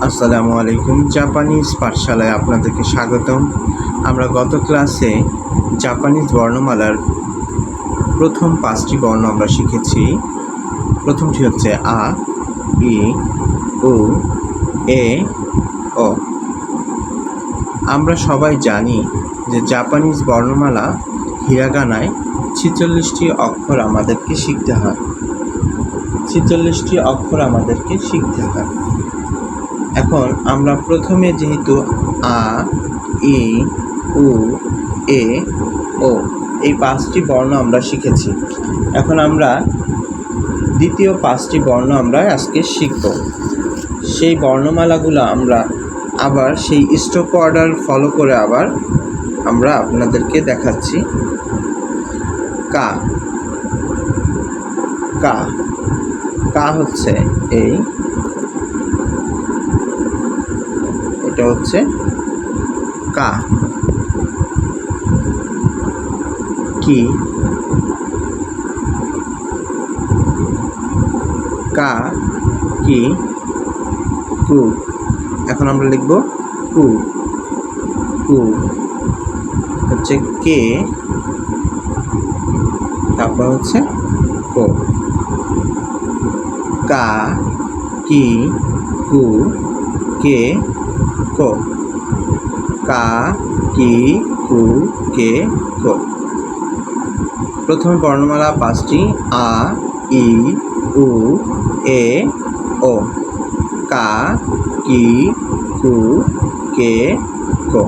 আসসালামু আলাইকুম। জাপানিজ পাঠশালায় আপনাদেরকে স্বাগতম। আমরা গত ক্লাসে জাপানিজ বর্ণমালার প্রথম 5টি বর্ণ আমরা শিখেছি। প্রথমটি হচ্ছে আ, ই, উ, এ, ও। আমরা সবাই জানি যে জাপানিজ বর্ণমালা হিরাগানায় 46টি অক্ষর আমাদেরকে শিখতে হয়। 46টি অক্ষর আমাদেরকে শিখতে হয়। এখন আমরা প্রথমে যেহেতু আ, ই, উ, এ, ও এই 5টি বর্ণ আমরা শিখেছি। এখন আমরা দ্বিতীয় 5টি বর্ণ আমরা আজকে শিখব। সেই বর্ণমালাগুলো আমরা আবার সেই স্টপ অর্ডার ফলো করে আবার আমরা আপনাদেরকে দেখাচ্ছি। কা, কা, কা হচ্ছে এই, এটা হচ্ছে কা। কি, কা, কি, কু। এখন আমরা লিখব কু, কু হচ্ছে কে, তারপর হচ্ছে কো। কা, কি, কু, কে, কো। কা, কি, কু, কে, কো। প্রথম বর্ণমালা 5টি আ, ই, উ, এ, ও। কা, কি, কু, কে, কো।